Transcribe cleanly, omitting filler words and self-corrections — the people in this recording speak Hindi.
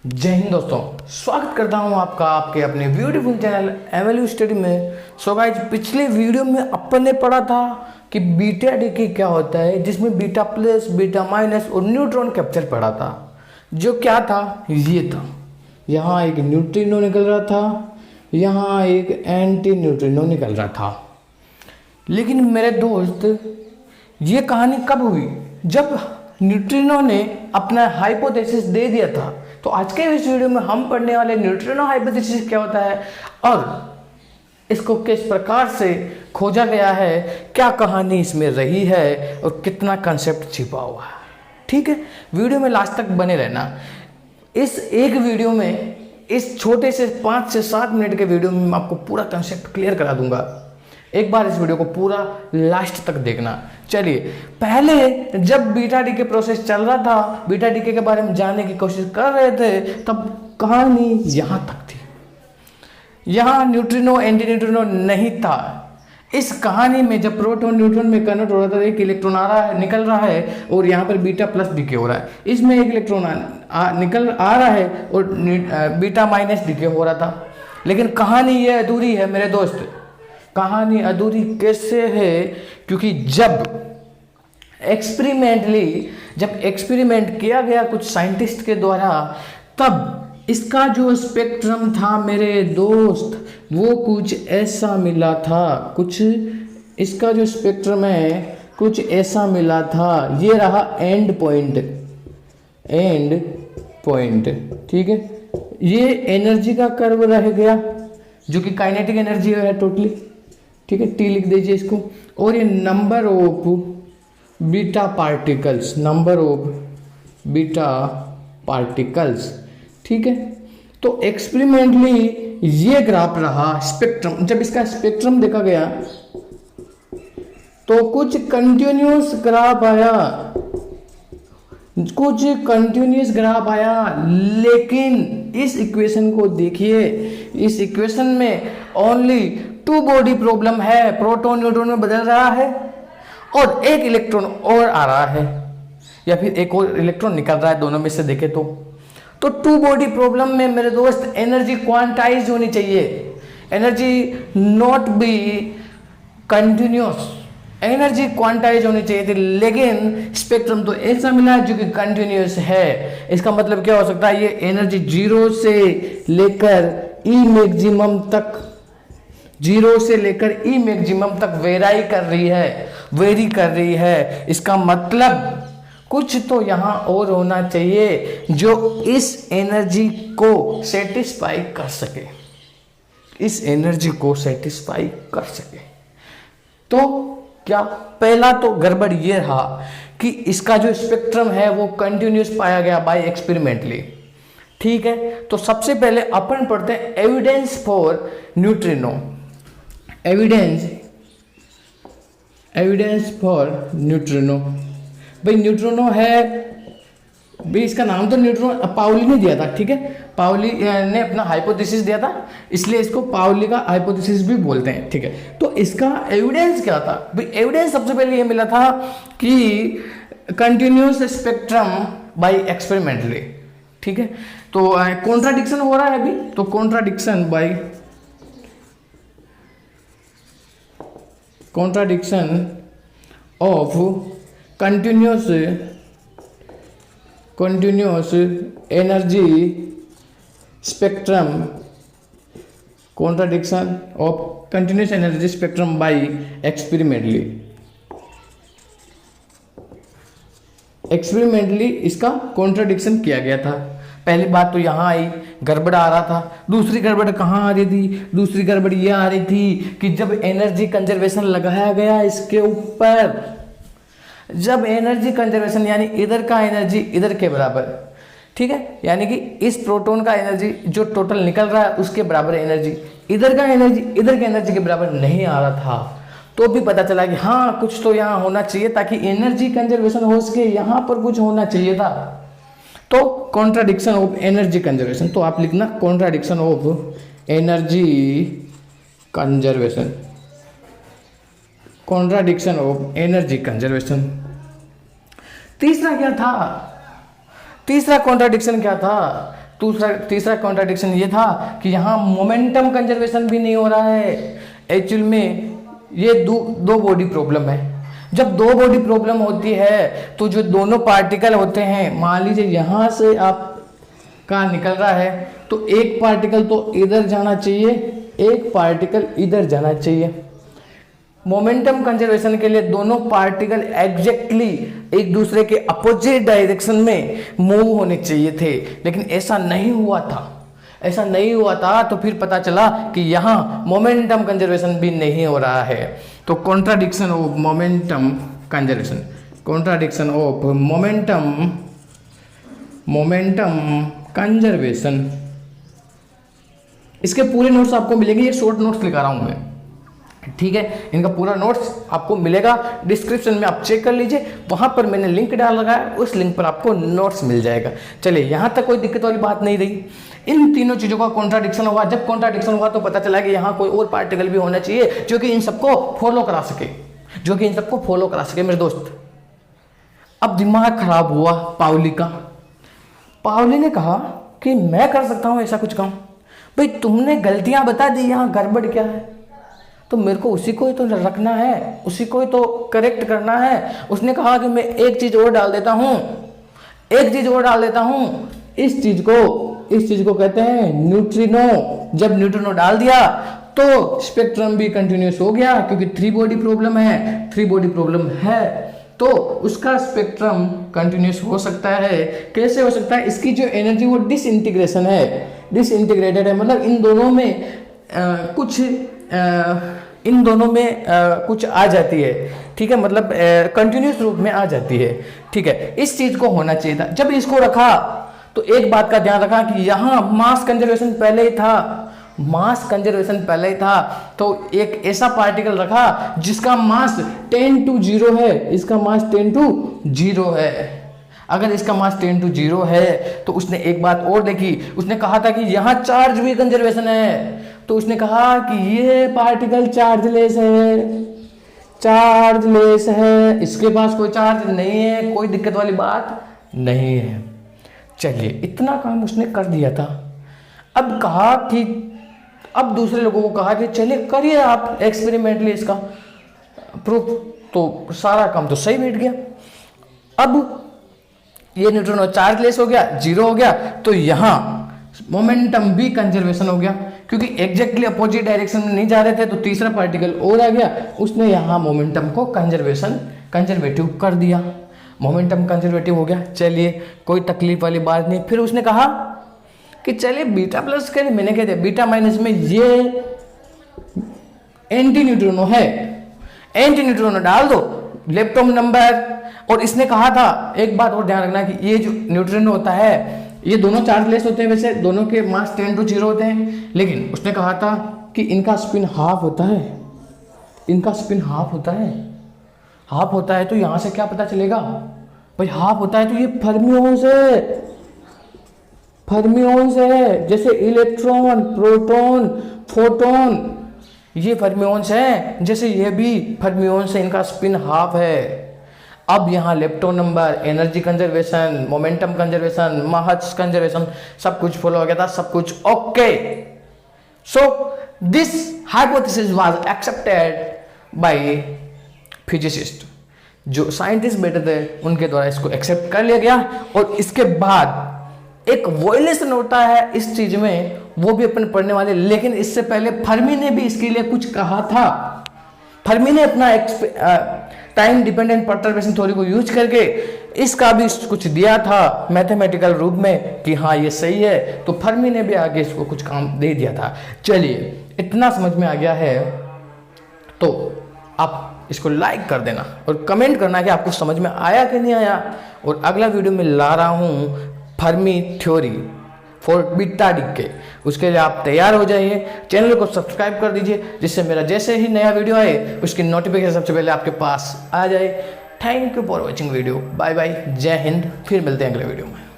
जय हिंद दोस्तों, स्वागत करता हूं आपका आपके अपने ब्यूटीफुल चैनल एमएलयू स्टडी में। सो गाइज, पिछले वीडियो में अपन ने पढ़ा था कि बीटा डीके क्या होता है, जिसमें बीटा प्लस, बीटा माइनस और न्यूट्रॉन कैप्चर पढ़ा था। जो क्या था, ये था, यहाँ एक न्यूट्रिनो निकल रहा था, यहाँ एक एंटी न्यूट्रिनो निकल रहा था। लेकिन मेरे दोस्त, ये कहानी कब हुई? जब न्यूट्रिनो ने अपना हाइपोथेसिस दे दिया था। तो आज के इस वीडियो में हम पढ़ने वाले न्यूट्रिनो हाइपोथेसिस क्या होता है और इसको किस प्रकार से खोजा गया है, क्या कहानी इसमें रही है और कितना कंसेप्ट छिपा हुआ है। ठीक है, वीडियो में लास्ट तक बने रहना। इस एक वीडियो में, इस छोटे से 5 से 7 मिनट के वीडियो में मैं आपको पूरा कंसेप्ट क्लियर करा दूंगा। एक बार इस वीडियो को पूरा लास्ट तक देखना। चलिए, पहले जब बीटा डीके प्रोसेस चल रहा था, बीटा डीके के बारे में जानने की कोशिश कर रहे थे, तब कहानी यहाँ तक थी। यहाँ न्यूट्रिनो एंटी न्यूट्रिनो नहीं था। इस कहानी में जब प्रोटॉन न्यूट्रॉन में कन्वर्ट हो रहा था, एक इलेक्ट्रॉन आ रहा है, निकल रहा है, और यहाँ पर बीटा प्लस डीके हो रहा है। इसमें एक इलेक्ट्रॉन निकल आ रहा है और बीटा माइनस डीके हो रहा था। लेकिन कहानी ये अधूरी है मेरे दोस्त। कहानी अधूरी कैसे है? क्योंकि जब एक्सपेरिमेंट किया गया कुछ साइंटिस्ट के द्वारा, तब इसका जो स्पेक्ट्रम था मेरे दोस्त, वो कुछ ऐसा मिला था। इसका जो स्पेक्ट्रम है कुछ ऐसा मिला था। ये रहा एंड पॉइंट। ठीक है, ये एनर्जी का कर्व रह गया, जो कि काइनेटिक एनर्जी है टोटली। ठीक है, टी लिख दीजिए इसको। और ये नंबर ऑफ बीटा पार्टिकल्स। ठीक है, तो एक्सपेरिमेंटली ये ग्राफ रहा स्पेक्ट्रम। जब इसका स्पेक्ट्रम देखा गया तो कुछ कंटिन्यूस ग्राफ आया। लेकिन इस इक्वेशन को देखिए, इस इक्वेशन में ओनली 2 बॉडी प्रॉब्लम है। प्रोटॉन न्यूट्रॉन में बदल रहा है और एक इलेक्ट्रॉन और आ रहा है, या फिर एक और इलेक्ट्रॉन निकल रहा है। दोनों में से देखे तो 2 बॉडी प्रॉब्लम में मेरे दोस्त एनर्जी क्वांटाइज होनी चाहिए। Energy not be continuous, energy quantize होनी चाहिए थी। लेकिन स्पेक्ट्रम तो ऐसा मिला जो कि कंटिन्यूस है। इसका मतलब क्या हो सकता है? ये एनर्जी 0 से लेकर ई मैक्सिमम तक वेरी कर रही है। इसका मतलब कुछ तो यहाँ और होना चाहिए जो इस एनर्जी को सेटिस्फाई कर सके। तो क्या पहला तो गड़बड़ ये रहा कि इसका जो स्पेक्ट्रम है वो कंटिन्यूस पाया गया बाय एक्सपेरिमेंटली। ठीक है, तो सबसे पहले अपन पढ़ते हैं evidence for neutrino. Evidence for neutrino. भाई न्यूट्रिनो है, भाई इसका नाम तो न्यूट्रिनो पाउली ने दिया था। ठीक है, पाउली ने अपना हाइपोथेसिस दिया था, इसलिए इसको पाउली का हाइपोथेसिस भी बोलते हैं। ठीक है, तो इसका एविडेंस क्या था? भाई एविडेंस सबसे पहले ये मिला था कि कंटिन्यूस स्पेक्ट्रम बाय एक्सपेरिमेंटली। ठीक है, तो कॉन्ट्राडिक्शन हो रहा है अभी, तो contradiction of continuous energy spectrum by experimentally इसका कॉन्ट्राडिक्शन किया गया था। पहली बात तो यहाँ आई, गड़बड़ आ रहा था। दूसरी गड़बड़ कहाँ आ रही थी? दूसरी गड़बड़ ये आ रही थी कि जब एनर्जी कंजर्वेशन लगाया गया इसके ऊपर, जब एनर्जी कंजर्वेशन यानी इधर का एनर्जी इधर के बराबर, ठीक है, यानी कि इस प्रोटॉन का एनर्जी जो टोटल निकल रहा है उसके बराबर एनर्जी, इधर का एनर्जी इधर के एनर्जी के बराबर नहीं आ रहा था। तो भी पता चला कि हाँ, कुछ तो यहाँ होना चाहिए ताकि एनर्जी कंजर्वेशन हो सके। यहाँ पर कुछ होना चाहिए था। तो कॉन्ट्राडिक्शन ऑफ एनर्जी कंजर्वेशन, तो आप लिखना कॉन्ट्राडिक्शन ऑफ एनर्जी कंजर्वेशन। तीसरा क्या था? तीसरा कॉन्ट्राडिक्शन क्या था? तीसरा कॉन्ट्राडिक्शन ये था कि यहाँ मोमेंटम कंजर्वेशन भी नहीं हो रहा है। एक्चुअल में ये दो बॉडी प्रॉब्लम है। जब दो बॉडी प्रॉब्लम होती है तो जो दोनों पार्टिकल होते हैं, मान लीजिए यहाँ से आपका निकल रहा है तो एक पार्टिकल तो इधर जाना चाहिए, एक पार्टिकल इधर जाना चाहिए। मोमेंटम कंजर्वेशन के लिए दोनों पार्टिकल एग्जैक्टली एक दूसरे के अपोजिट डायरेक्शन में मूव होने चाहिए थे, लेकिन ऐसा नहीं हुआ था। तो फिर पता चला कि यहाँ मोमेंटम कंजर्वेशन भी नहीं हो रहा है। तो कॉन्ट्राडिक्शन ऑफ मोमेंटम कंजर्वेशन, इसके पूरे नोट्स आपको मिलेंगे। ये शॉर्ट नोट्स लिखा रहा हूं मैं, ठीक है। इनका पूरा नोट्स आपको मिलेगा डिस्क्रिप्शन में, आप चेक कर लीजिए, वहां पर मैंने लिंक डाल रखा है, उस लिंक पर आपको नोट्स मिल जाएगा। चलिए, यहां तक कोई दिक्कत वाली बात नहीं रही। इन तीनों चीजों का कॉन्ट्राडिक्शन हुआ। जब कॉन्ट्राडिक्शन हुआ तो पता चला कि यहाँ कोई और पार्टिकल भी होना चाहिए जो कि इन सबको फॉलो करा सके, मेरे दोस्त। अब दिमाग खराब हुआ पाउली का। पाउली ने कहा कि मैं कर सकता हूं ऐसा कुछ काम। भाई तुमने गलतियां बता दी, यहाँ गड़बड़ क्या है, तो मेरे को उसी को ही तो रखना है, उसी को ही तो करेक्ट करना है। उसने कहा कि मैं एक चीज और डाल देता हूं। इस चीज को कहते हैं न्यूट्रिनो। जब न्यूट्रिनो डाल दिया तो स्पेक्ट्रम भी कंटिन्यूस हो गया, क्योंकि 3 बॉडी प्रॉब्लम है तो उसका स्पेक्ट्रम कंटिन्यूस हो सकता है। कैसे हो सकता है? इसकी जो एनर्जी वो डिसइंटीग्रेटेड है, मतलब इन दोनों में कुछ आ जाती है, ठीक है, मतलब कंटिन्यूस रूप में आ जाती है, ठीक है। इस चीज को होना चाहिए था। जब इसको रखा तो एक बात का ध्यान रखा कि यहाँ मास कंजर्वेशन पहले ही था, तो एक ऐसा पार्टिकल रखा जिसका मास 10 to 0 है, इसका मास 10 to 0 है। अगर इसका मास 10 to 0 है तो उसने एक बात और देखी, उसने कहा था कि यहाँ चार्ज भी कंजर्वेशन है, तो उसने कहा कि ये पार्टिकल चार्जलेस है, इसके पास कोई चार्ज नहीं है, कोई दिक्कत वाली बात नहीं है। चलिए, इतना काम उसने कर दिया था। अब दूसरे लोगों को कहा कि चलिए करिए आप एक्सपेरिमेंटली इसका प्रूफ, तो सारा काम तो सही बैठ गया। अब ये न्यूट्रॉन चार्जलेस हो गया, 0 हो गया, तो यहाँ मोमेंटम भी कंजर्वेशन हो गया, क्योंकि एग्जैक्टली अपोजिट डायरेक्शन में नहीं जा रहे थे, तो तीसरा पार्टिकल और आ गया, उसने यहाँ मोमेंटम को कंजर्वेटिव कर दिया, मोमेंटम कंजर्वेटिव हो गया। चलिए, कोई तकलीफ वाली बात नहीं। फिर उसने कहा कि चलिए बीटा प्लस के लिए, मैंने कह दिया बीटा माइनस में ये एंटी न्यूट्रिनो है, एंटी न्यूट्रिनो डाल दो, लेप्टोन नंबर। और इसने कहा था, एक बात और ध्यान रखना कि ये जो न्यूट्रिनो होता है, ये दोनों चार्जलेस होते हैं, वैसे दोनों के मास 10 to 0 होते हैं, लेकिन उसने कहा था कि इनका स्पिन हाफ होता है, तो यहां से क्या पता चलेगा भाई, हाफ होता है तो ये फर्मिओन्स है, जैसे इलेक्ट्रॉन, प्रोटॉन, फोटोन, ये फर्मिओन्स हैं, जैसे ये भी फर्मिओन्स है, इनका स्पिन हाफ है। अब यहाँ lepton number, energy conservation, momentum conservation, mass conservation, सब कुछ फॉलो हो गया था, सब कुछ okay. So this hypothesis was accepted by physicist, जो साइंटिस्ट बैठे थे उनके द्वारा इसको एक्सेप्ट कर लिया गया। और इसके बाद एक वॉयलेशन होता है इस चीज में, वो भी अपन पढ़ने वाले, लेकिन इससे पहले फर्मी ने भी इसके लिए कुछ कहा था। फर्मी ने अपना टाइम डिपेंडेंट परटर्बेशन थ्योरी को यूज करके इसका भी कुछ दिया था मैथमेटिकल रूप में कि हाँ ये सही है, तो फर्मी ने भी आगे इसको कुछ काम दे दिया था। चलिए, इतना समझ में आ गया है तो आप इसको लाइक कर देना और कमेंट करना कि आपको समझ में आया कि नहीं आया। और अगला वीडियो में ला रहा हूँ Fermi theory for beta decay, उसके लिए आप तैयार हो जाइए। चैनल को सब्सक्राइब कर दीजिए, जिससे मेरा जैसे ही नया वीडियो आए उसकी नोटिफिकेशन सबसे पहले आपके पास आ जाए। Thank you for watching video. Bye bye, जय हिंद। फिर मिलते हैं अगले वीडियो में।